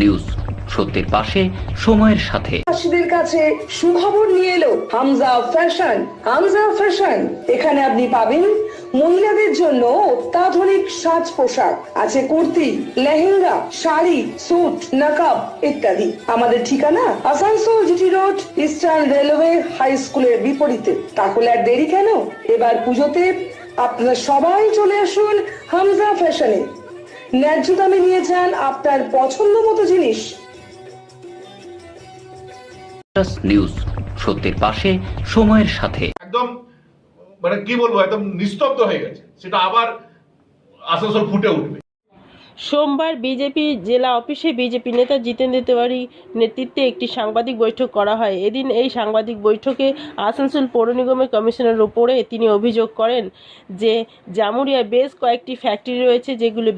News, সত্যের পাশে সময়ের সাথে। চাষিদের কাছে সুখবর নিয়ে এলো হামজা ফ্যাশন। হামজা ফ্যাশন, এখানে আপনি পাবেন মহিলাদের জন্য অত্যাধুনিক সাজ পোশাক, আছে কুর্তি, লেহেঙ্গা, শাড়ি, স্যুট, নকআপ ইত্যাদি। আমাদের ঠিকানা Asansol GT road, eastern railway high স্কুলের বিপরীতে। তাহলে আর দেরি কেন, এবার পুজোতে আপনারা সবাই চলে আসুন হামজা ফ্যাশনে। ন্যায্য দামে নিয়ে যান আপনার পছন্দ মতো জিনিস। নিউজ, সত্যের পাশে সময়ের সাথে। একদম মানে কি বলবো, একদম নিস্তব্ধ হয়ে গেছে, সেটা আবার আসানসোল ফুটে উঠবে। সোমবার বিজেপি জেলা অফিসে বিজেপি নেতা জিতেন্দ্র তিওয়ারির নেতৃত্বে একটি সাংবাদিক বৈঠক করা হয়। এদিন এই সাংবাদিক বৈঠকে আসানসোল পৌর নিগমের কমিশনের উপরে তিনি অভিযোগ করেন যে জামুরিয়ায় বেশ কয়েকটি ফ্যাক্টরি রয়েছে যেগুলো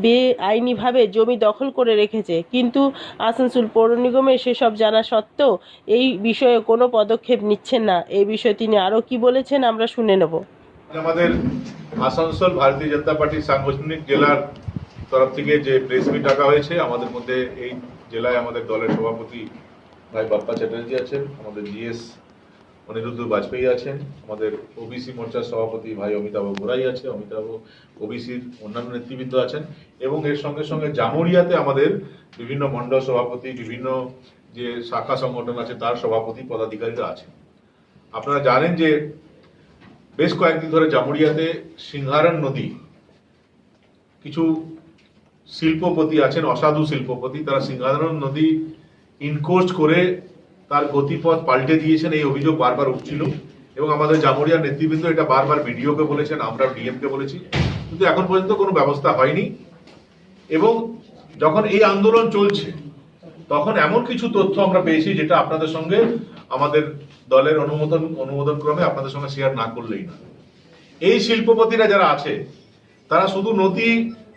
বেআইনিভাবে জমি দখল করে রেখেছে, কিন্তু আসানসোল পৌর নিগমের সেসব জানা সত্ত্বেও এই বিষয়ে কোনো পদক্ষেপ নিচ্ছেন না। এই বিষয়ে তিনি আরও কি বলেছেন আমরা শুনে নেব। আমাদের আসানসোল ভারতীয় জনতা পার্টির সাংগঠনিক জেলার তরফ থেকে যে প্রেস মিট ডাকা হয়েছে, আমাদের মধ্যে এই জেলায় আমাদের দলের সভাপতি ভাই বাপ্পা চ্যাটার্জি আছেন, আমাদের জিএস অনিরুদ্ধ বাজপেয়ী আছেন, আমাদের ওবিসি মোর্চার সভাপতি ভাই অমিতাভ গোড়াই আছে, অমিতাভ ওবিসির অন্যান্য নেতৃবৃন্দ আছেন, এবং এর সঙ্গে সঙ্গে জামুরিয়াতে আমাদের বিভিন্ন মণ্ডল সভাপতি, বিভিন্ন যে শাখা সংগঠন আছে তার সভাপতি পদাধিকারীরা আছেন। আপনারা জানেন যে বেশ কয়েকদিন ধরে জামুরিয়াতে সিংহারন নদী কিছু শিল্পপতি আছেন, অসাধু শিল্পপতি, তারা সিংহারন নদী ইনকোর্স করে তার গতিপথ পাল্টে দিয়েছেন, এই অভিযোগ বারবার উঠছিল এবং আমাদের জামুরিয়ার নেতৃবৃন্দ এটা বারবার বিডিওকে বলেছেন, আমরা ডিএমকে বলেছি, কিন্তু এখন পর্যন্ত কোনো ব্যবস্থা হয়নি। এবং যখন এই আন্দোলন চলছে তখন এমন কিছু তথ্য আমরা পেয়েছি যেটা আপনাদের সঙ্গে আমাদের দলের অনুমোদন ক্রমে আপনাদের সঙ্গে শেয়ার না করলেই না। এই শিল্পপতিরা যারা আছে তারা শুধু নদী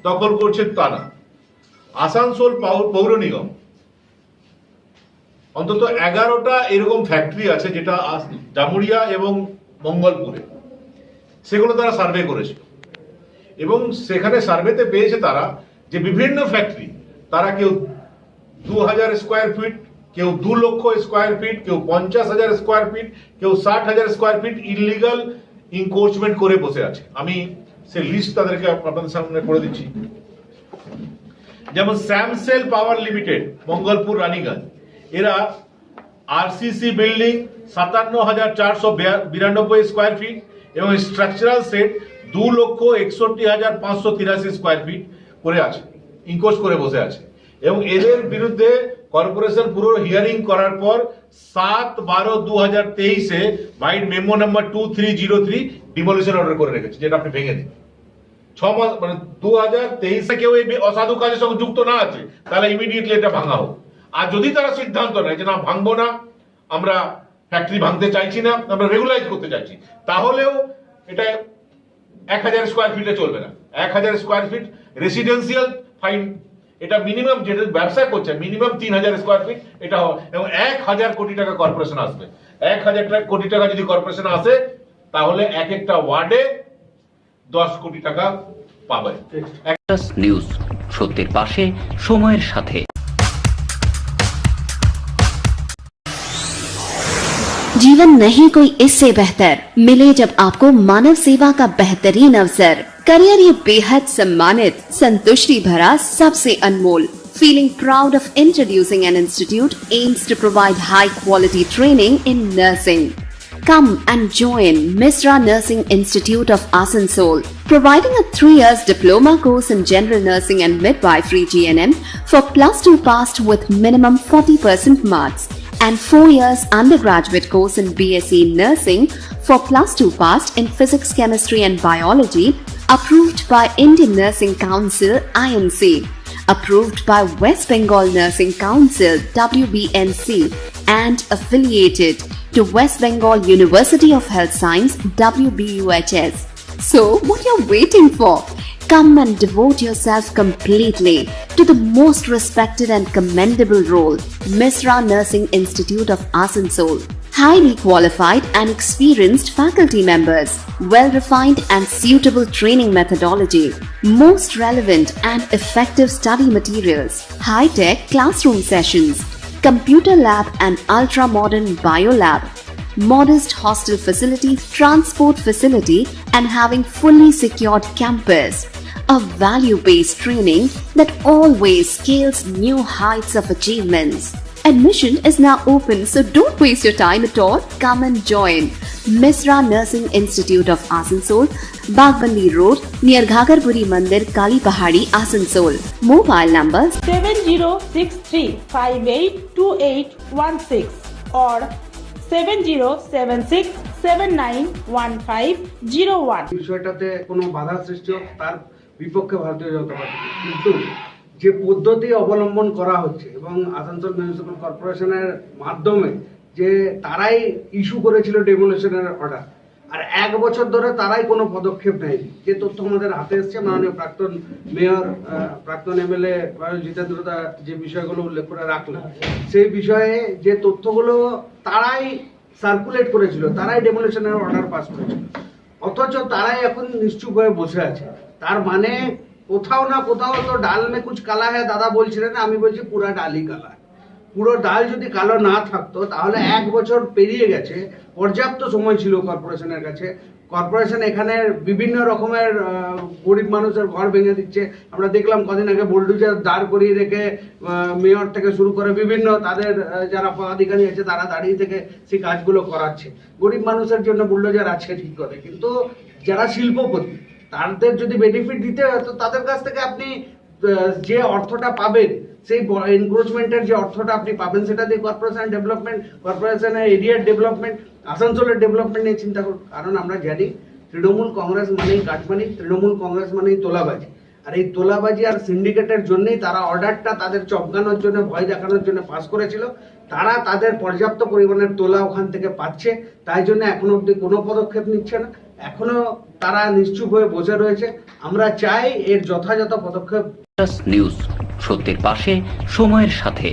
দখল করছে তা না, আসানসোল পৌর নিগম অন্তত 11টা এরকম ফ্যাক্টরি আছে যেটা জামুরিয়া এবং মঙ্গলপুরে, সেগুলো তারা সার্ভে করেছে এবং সেখানে সার্ভেতে পেয়েছে তারা যে বিভিন্ন ফ্যাক্টরি, তারা কেউ 2000 স্কোয়ার ফিট, কেউ 2 লক্ষ স্কোয়ার ফিট, কেউ 50,000 স্কোয়ার ফিট, কেউ 60,000 স্কোয়ার ফিট ইলিগাল ইনক্রোচমেন্ট করে বসে আছে। আমি সে লিস্ট তাদেরকে আপনাদের সামনে করে দিচ্ছি। যেমন স্যামসেল পাওয়ার লিমিটেড, মঙ্গলপুর রানীগঞ্জ, এরা আরসিসি বিল্ডিং 57,492 স্কোয়ার ফিট এবং স্ট্রাকচারাল সেট 2,61,583 স্কোয়ার ফিট করে আছে, ইনক্রোচ করে বসে আছে এবং এদের বিরুদ্ধে কর্পোরেশন পুরো হিয়ারিং করার পর 7/12/2023-এ মাইন্ড মেমো নাম্বার 2303 ডিমোলিশন অর্ডার করে রেখেছে, যেটা আপনি ভেঙে দিন। 6 মাস মানে 2023-এ কেউ এই অসাধু কাজের সঙ্গে যুক্ত না আছে তাহলে ইমিডিয়েটলি এটা ভাঙা হোক। আর যদি তারা সিদ্ধান্ত নেয় যে না ভাঙবো না, আমরা ফ্যাক্টরি ভাঙতে চাইছি না, আমরা রেগুলাইজ করতে চাইছি, তাহলেও এটা 1000 স্কোয়ার ফিটে চলবে না। 1000 স্কোয়ার ফিট রেসিডেন্সিয়াল ফাইন, এটা মিনিমাম যেটা ব্যবসা করছে মিনিমাম 3000 স্কোয়ার ফিট এটা, এবং 1000 কোটি টাকা কর্পোরেশন আসবে। 1000 কোটি টাকা যদি কর্পোরেশন আসে তাহলে এক একটা ওয়ার্ডে 10 কোটি টাকা পাবে। নিউজ, সত্যের পাশে সময়ের সাথে। जीवन नहीं कोई इससे बेहतर मिले जब आपको मानव सेवा का बेहतरीन अवसर। करियर ये बेहद सम्मानित, संतुष्टि भरा, सबसे अनमोल। Feeling proud of introducing an institute aims to provide high quality training in nursing. Come and join Misra Nursing Institute of Asansol, providing a 3 years diploma course in general nursing and midwifery GNM for +2 passed with minimum 40% marks, and 4 years undergraduate course in BSc Nursing for +2 passed in Physics, Chemistry and Biology, approved by Indian Nursing Council INC, approved by West Bengal Nursing Council WBNC, and affiliated to West Bengal University of Health Science WBUHS. So what you're waiting for? Come and devote yourself completely to the most respected and commendable role, Misra Nursing Institute of Asansol. highly qualified and experienced faculty members, well-refined and suitable training methodology, most relevant and effective study materials, high-tech classroom sessions, computer lab and ultra-modern biolab, modest hostel facility, transport facility, and having fully secured campus. A value-based training that always scales new heights of achievements. Admission is now open, so don't waste your time at all. Come and join Misra Nursing Institute of Asansol, Bagbandi Road, near Ghagarpuri Mandir, Kali Pahadi, Asansol. Mobile numbers 7063582816 or 7076791501। বিষয়টাতে কোনো বাধা সৃষ্টি হোক তার বিপক্ষে ভারতীয় জনতা party, কিন্তু যে পদ্ধতি অবলম্বন করা হচ্ছে এবং আসানসোল মিউনিসিপ্যাল কর্পোরেশনের মাধ্যমে যে তারাই ইস্যু করেছিল ডেমোলিশনের অর্ডার, আর 1 বছর ধরে তারাই কোনো পদক্ষেপ নেয়নি। যে তথ্য আমাদের হাতে এসছে, মাননীয় প্রাক্তন মেয়র, প্রাক্তন এমএলএ জিতেন্দ্র দা যে বিষয়গুলো উল্লেখ করে রাখলেন, সেই বিষয়ে যে তথ্যগুলো তারাই সার্কুলেট করেছিল, তারাই ডেমোলিশনের অর্ডার পাস করেছিল, অথচ তারাই এখন নিশ্চুপ হয়ে বসে আছে। তার মানে কোথাও না কোথাও তো ডাল মে কুছ কালা হ্যায় দাদা বলছিলেন, আমি বলছি পুরা ডালই কালা। পুরো ডাল যদি কালো না থাকতো তাহলে 1 বছর পেরিয়ে গেছে, পর্যাপ্ত সময় ছিল কর্পোরেশনের কাছে। কর্পোরেশন এখানে বিভিন্ন রকমের গরিব মানুষের ঘর ভেঙে দিচ্ছে। আমরা দেখলাম কদিন আগে বুলডোজার দাঁড় করিয়ে রেখে মেয়র থেকে শুরু করে বিভিন্ন তাদের যারা পদাধিকারী আছে তারা দাঁড়িয়ে থেকে সেই কাজগুলো করাচ্ছে। গরিব মানুষের জন্য বুলডোজার আছে ঠিক করে, কিন্তু যারা শিল্পপতি তাদের যদি বেনিফিট দিতে হয় তো তাদের কাছ থেকে আপনি যে অর্থটা পাবেন, সেই এনক্রোচমেন্টের যে অর্থটা আপনি পাবেন সেটা দিয়ে কর্পোরেশন ডেভেলপমেন্ট, কর্পোরেশনের এরিয়ার ডেভেলপমেন্ট, আসানসোলের ডেভেলপমেন্ট নিয়ে চিন্তা করুন। কারণ আমরা জানি তৃণমূল কংগ্রেস মানেই কাটমানি, তৃণমূল কংগ্রেস মানেই তোলাবাজি। আর এই তোলাবাজি আর সিন্ডিকেটের জন্যই তারা অর্ডারটা তাদের চমকানোর জন্য, ভয় দেখানোর জন্য পাস করেছিল। তারা তাদের পর্যাপ্ত পরিমাণের তোলা ওখান থেকে পাচ্ছে, তাই জন্য এখনো অব্দি কোনো পদক্ষেপ নিচ্ছে না। এখনো তারা নিশ্চুপ হয়ে বসে রয়েছে। আমরা চাই এর যথাযথ পদক্ষেপ। নিউজ, সত্যের পাশে, সময়ের সাথে।